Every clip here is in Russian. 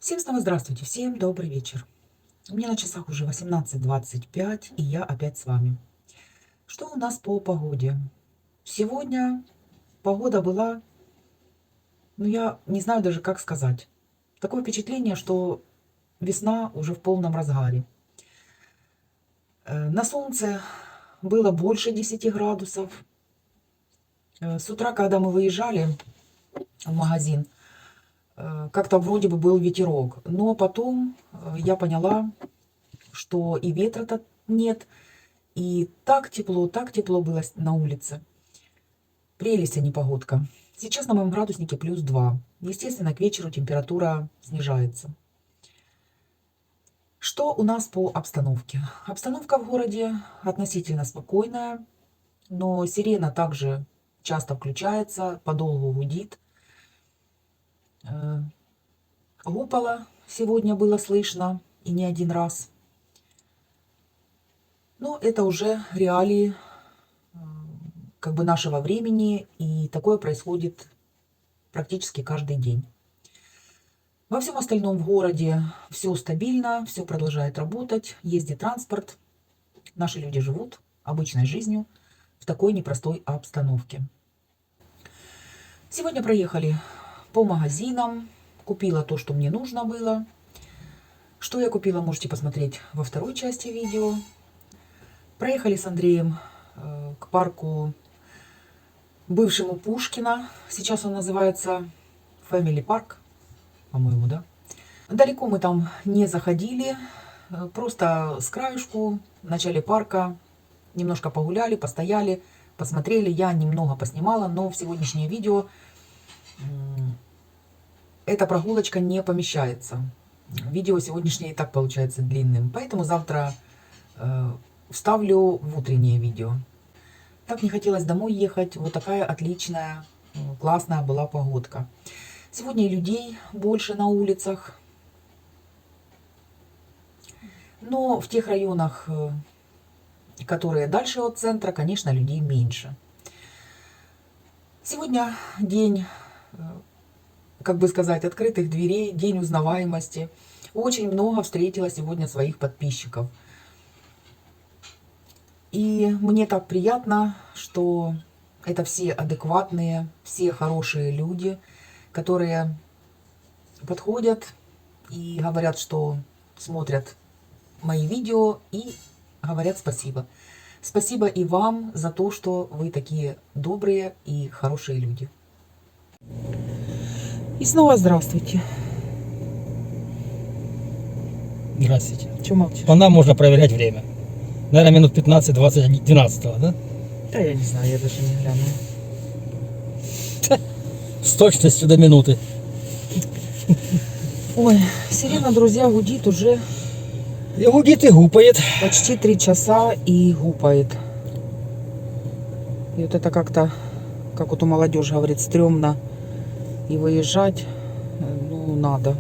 Всем снова здравствуйте, всем добрый вечер. У меня на часах уже 18:25, и я опять с вами. Что у нас по погоде? Сегодня погода была, я не знаю даже как сказать. Такое впечатление, что весна уже в полном разгаре. На солнце было больше 10 градусов. С утра, когда мы выезжали в магазин, как-то вроде бы был ветерок. Но потом я поняла, что и ветра-то нет, и так тепло было на улице. Прелесть, а не погодка. Сейчас на моем градуснике +2. Естественно, к вечеру температура снижается. Что у нас по обстановке? Обстановка в городе относительно спокойная, но сирена также часто включается, подолгу гудит. Гупало сегодня было слышно, и не один раз. Но это уже реалии нашего времени, и такое происходит практически каждый день. Во всем остальном в городе все стабильно, все продолжает работать, ездит транспорт, наши люди живут обычной жизнью в такой непростой обстановке. Сегодня проехали по магазинам, купила то, что мне нужно было. Что я купила, можете посмотреть во второй части видео. Проехали с Андреем к парку бывшему Пушкина. Сейчас он называется Family Park, по-моему, да? Далеко мы там не заходили, просто с краешку в начале парка немножко погуляли, постояли, посмотрели. Я немного поснимала, но в сегодняшнее видео эта прогулочка не помещается. Видео сегодняшнее и так получается длинным, поэтому завтра вставлю в утреннее видео. Так не хотелось домой ехать. Вот такая отличная, классная была погодка. Сегодня и людей больше на улицах. Но в тех районах, которые дальше от центра, конечно, людей меньше. Сегодня день, как бы сказать, открытых дверей, день узнаваемости. Очень много встретила сегодня своих подписчиков. И мне так приятно, что это все адекватные, все хорошие люди, которые подходят и говорят, что смотрят мои видео и говорят спасибо. Спасибо и вам за то, что вы такие добрые и хорошие люди. И снова здравствуйте. Здравствуйте. Чего молчишь? По нам можно проверять время. Наверное, минут 15-20, 12, да? Да я не знаю, я даже не глянула. С точностью до минуты. Ой, сирена, друзья, гудит уже И гудит, и гупает. почти 3 часа и гупает. И вот это как-то, как вот у молодежи говорит, стрёмно и выезжать, ну, надо.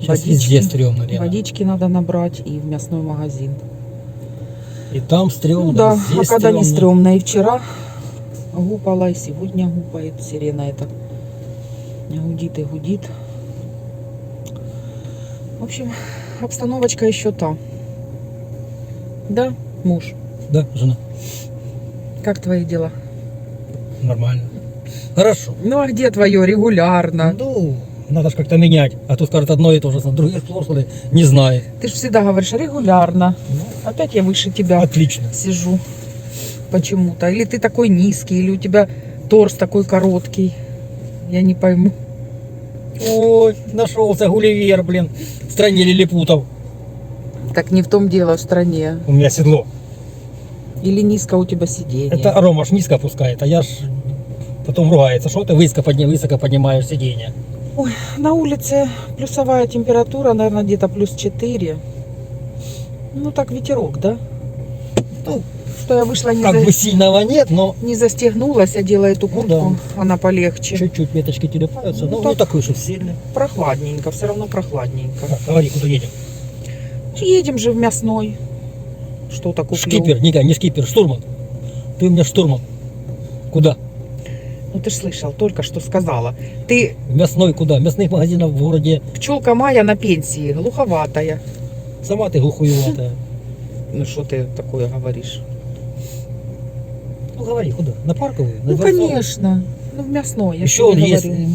Сейчас везде стрёмно, Лена. Водички надо набрать и в мясной магазин. И там стрёмно, Ну да, здесь а когда не стрёмно. стрёмно. И вчера гупала, и сегодня гупает сирена эта. Гудит и гудит. В общем, обстановочка еще та. Да, муж? Да, жена? Как твои дела? Нормально. Хорошо. Ну а где твое регулярно? Ну, надо же как-то менять. А то скажут одно и то же, другие слушали, не знаю. Ты же всегда говоришь регулярно. Опять я выше тебя Отлично. сижу почему-то. Или ты такой низкий, или у тебя торс такой короткий. Я не пойму. Ой, нашелся Гулливер, блин, в стране лилипутов. Так не в том дело в стране. У меня седло. Или низко у тебя сиденье. Это Рома ж низко опускает, а я ж потом ругается, что ты высоко поднимаешь сиденье. Ой, на улице плюсовая температура, наверное, где-то +4. Ну так ветерок, да? Ну, Что я вышла как бы сильного нет, но не застегнулась, одела эту Ну куртку, она полегче. чуть-чуть веточки телепаются, Ну, но так. не такой, что сильный. Прохладненько, все равно прохладненько. Так, говори, куда едем? Едем же в мясной. Что-то куплю. Шкипер, не шкипер, штурман. Ты у меня штурман. Куда? Ну ты ж слышал, только что сказала. Ты Мясной куда? Мясных магазинов в городе. пчелка Майя на пенсии, глуховатая. Сама ты глухуеватая. Ну что ты такое говоришь? Ну говори, куда? На Парковую? На Ну Дворцовую? конечно. Ну в мясной, я Еще тебе он есть. говорю.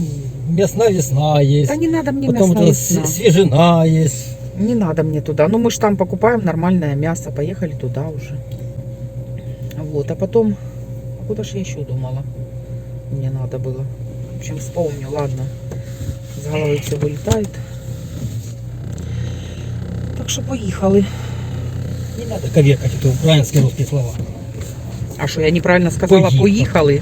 Мясная весна есть. Да не надо мне Потом мясная это весна. свежина есть. Не надо мне туда. Ну мы ж там покупаем нормальное мясо. Поехали туда уже. Вот, а потом... А куда же я еще думала? Мне надо было. В общем, вспомню, ладно. С головы все вылетает. Так что поехали. Не надо коверкать это украинские русские слова. А что, я неправильно сказала? Поехали.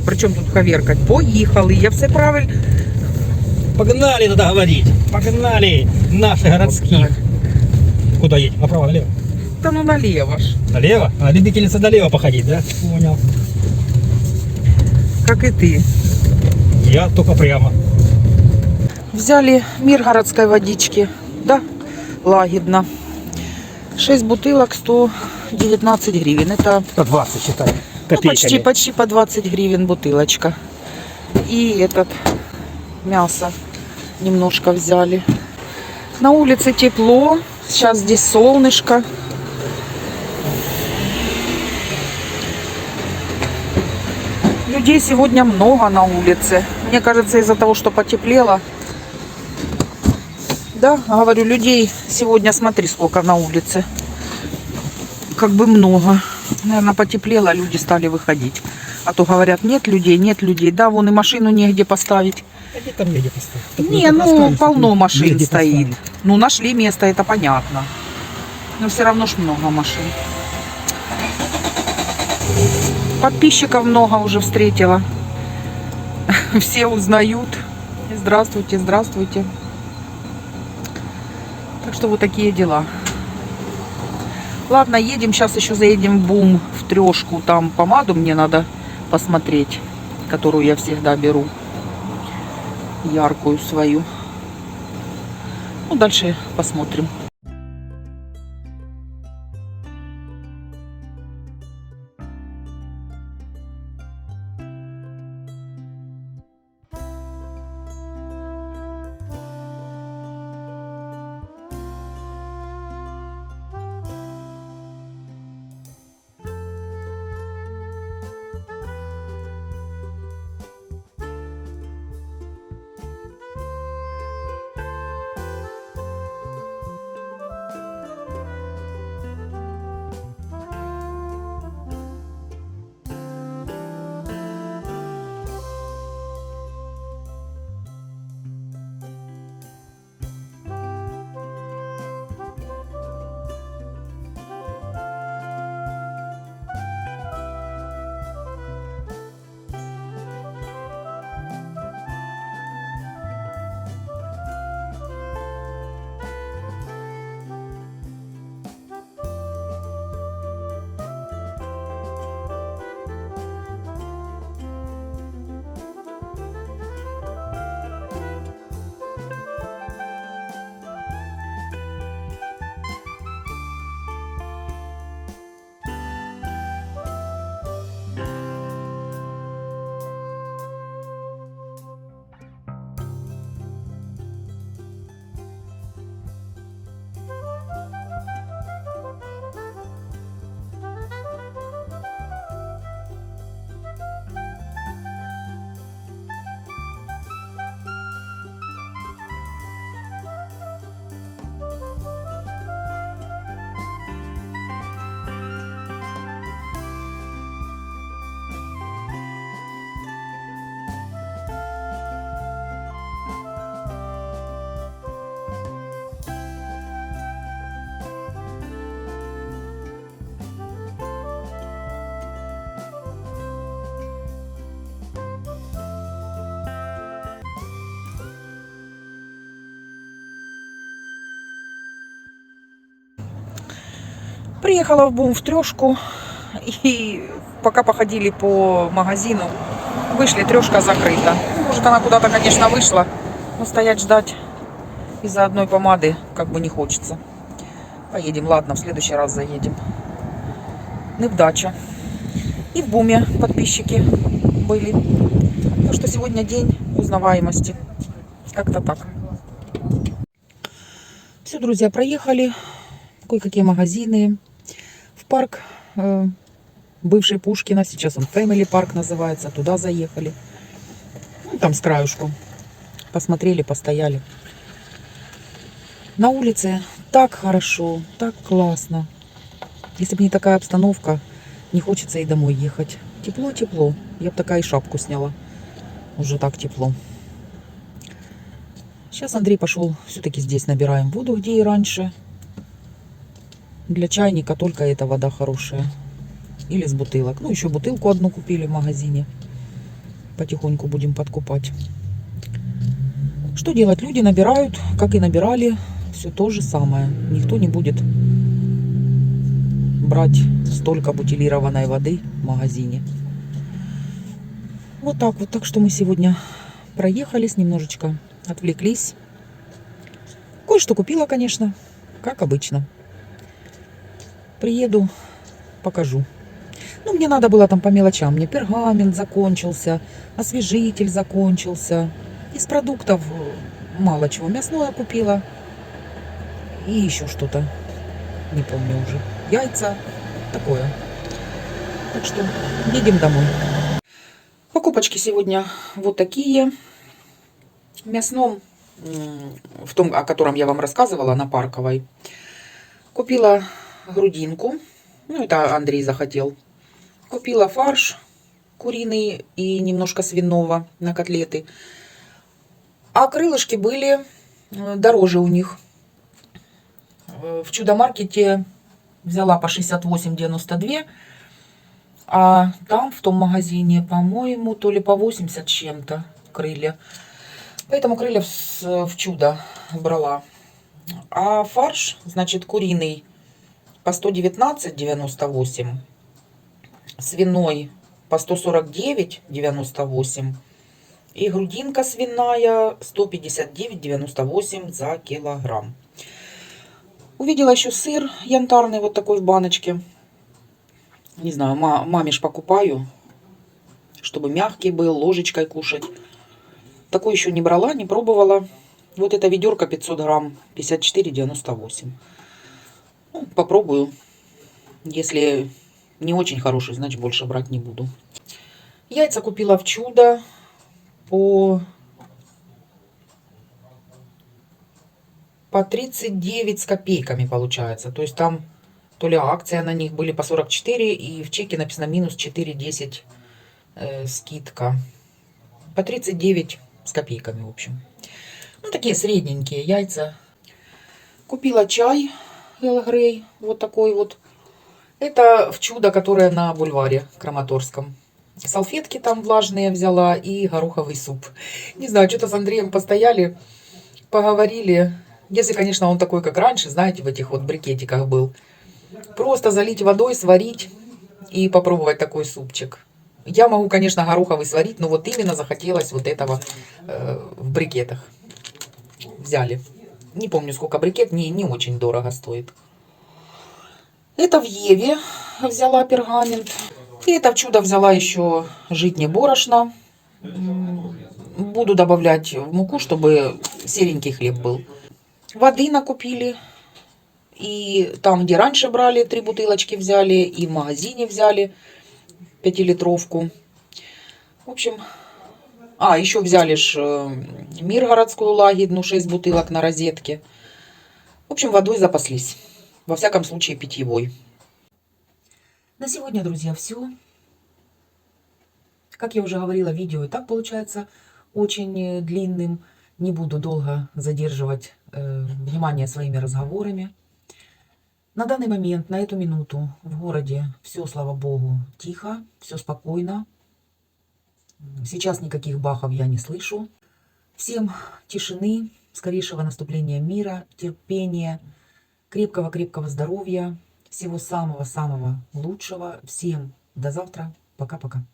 Причем тут коверкать? Поехали. Я все правильно. Погнали, надо говорить. Погнали. Наши городские. Куда едем? Направо, налево? Да ну налево ж. Налево? А любительница налево походить, да? Понял. Как и ты. Я только прямо. Взяли миргородской водички. Да, лагидно. 6 бутылок, 119 гривен. Это По 20 считай. ну, почти по 20 гривен бутылочка. И этот мясо немножко взяли. На улице тепло. Сейчас здесь солнышко. Людей сегодня много на улице. Мне кажется, из-за того, что потеплело. Да, говорю, людей сегодня, смотри, сколько на улице. Как бы много. Наверное, потеплело, люди стали выходить. А то говорят, нет людей, нет людей. Да, вон и машину негде поставить. Да где там негде поставить? Так Не, вот ну, рассказывай, полно что машин негде стоит. поставить. Ну, нашли место, это понятно. Но все равно ж много машин. Подписчиков много уже встретила. Все узнают. Здравствуйте, здравствуйте. Так что вот такие дела. Ладно, едем. Сейчас еще заедем в БУМ, в трешку. Там помаду мне надо посмотреть, которую я всегда беру. Яркую свою. Ну, дальше посмотрим. Приехала в БУМ в трешку. И пока походили по магазину, вышли, трешка закрыта. Может, она куда-то, конечно, вышла, но стоять ждать из-за одной помады как бы не хочется. Поедем, ладно, в следующий раз заедем. Невдача. И в БУМе подписчики были. Так что сегодня день узнаваемости. Как-то так. Все, друзья, проехали. Кое-какие магазины. В парк бывший Пушкина. Сейчас он Family Парк называется. Туда заехали. Ну, там с краюшку. Посмотрели, постояли. На улице так хорошо, так классно. Если бы не такая обстановка, не хочется и домой ехать. Тепло-тепло. Я бы такая и шапку сняла. Уже так тепло. Сейчас Андрей пошел. Все-таки здесь набираем воду, где и раньше. Для чайника только эта вода хорошая. Или с бутылок. Ну, еще бутылку одну купили в магазине. Потихоньку будем подкупать. Что делать? Люди набирают, как и набирали. Все то же самое. Никто не будет брать столько бутилированной воды в магазине. Вот так вот. Так что мы сегодня проехались, немножечко отвлеклись. Кое-что купила, конечно, как обычно. Приеду, покажу. Ну, мне надо было там по мелочам. Мне пергамент закончился, освежитель закончился. Из продуктов мало чего. Мясное купила. И еще что-то. Не помню уже. Яйца. Такое. Так что едем домой. Покупочки сегодня вот такие. В мясном, в том, о котором я вам рассказывала, на Парковой, купила грудинку. Ну, это Андрей захотел. Купила фарш куриный и немножко свиного на котлеты. А крылышки были дороже у них. В Чудо-маркете взяла по 68,92. А там, в том магазине, по-моему, то ли по 80 с чем-то крылья. Поэтому крылья в Чудо брала. А фарш, значит, куриный по 119,98. Свиной по 149,98. И грудинка свиная 159,98 за килограмм. Увидела еще сыр янтарный, вот такой в баночке. Не знаю, маме ж покупаю, чтобы мягкий был, ложечкой кушать. Такой еще не брала, не пробовала. Вот это ведерко 500 грамм, 54,98. Ну, попробую. Если не очень хороший, значит больше брать не буду. Яйца купила в Чудо по 39 с копейками получается. То есть там то ли акция на них были по 44, и в чеке написано минус 4,10 скидка. По 39 с копейками, в общем. Ну, такие средненькие яйца. Купила чай Earl Grey, вот такой вот. Это в Чудо, которое на бульваре Краматорском. Салфетки там влажные взяла и гороховый суп. Не знаю, что-то с Андреем постояли, поговорили. Если, конечно, он такой, как раньше, знаете, в этих вот брикетиках был. Просто залить водой, сварить и попробовать такой супчик. Я могу, конечно, гороховый сварить, но вот именно захотелось вот этого в брикетах. Взяли. Не помню, сколько брикет, не очень дорого стоит. Это в Еве взяла пергамент. И это в Чудо взяла еще житнее борошно. Буду добавлять в муку, чтобы серенький хлеб был. Воды накупили. И там, где раньше брали, 3 бутылочки взяли. И в магазине взяли 5-литровку. В общем... А, еще взяли ж Миргородскую лагидну, 6 бутылок на розетке. В общем, водой запаслись. Во всяком случае, питьевой. На сегодня, друзья, все. Как я уже говорила, видео и так получается очень длинным. Не буду долго задерживать внимание своими разговорами. На данный момент, на эту минуту в городе все, слава богу, тихо, все спокойно. Сейчас никаких бахов я не слышу. Всем тишины, скорейшего наступления мира, терпения, крепкого-крепкого здоровья, всего самого-самого лучшего. Всем до завтра. Пока-пока.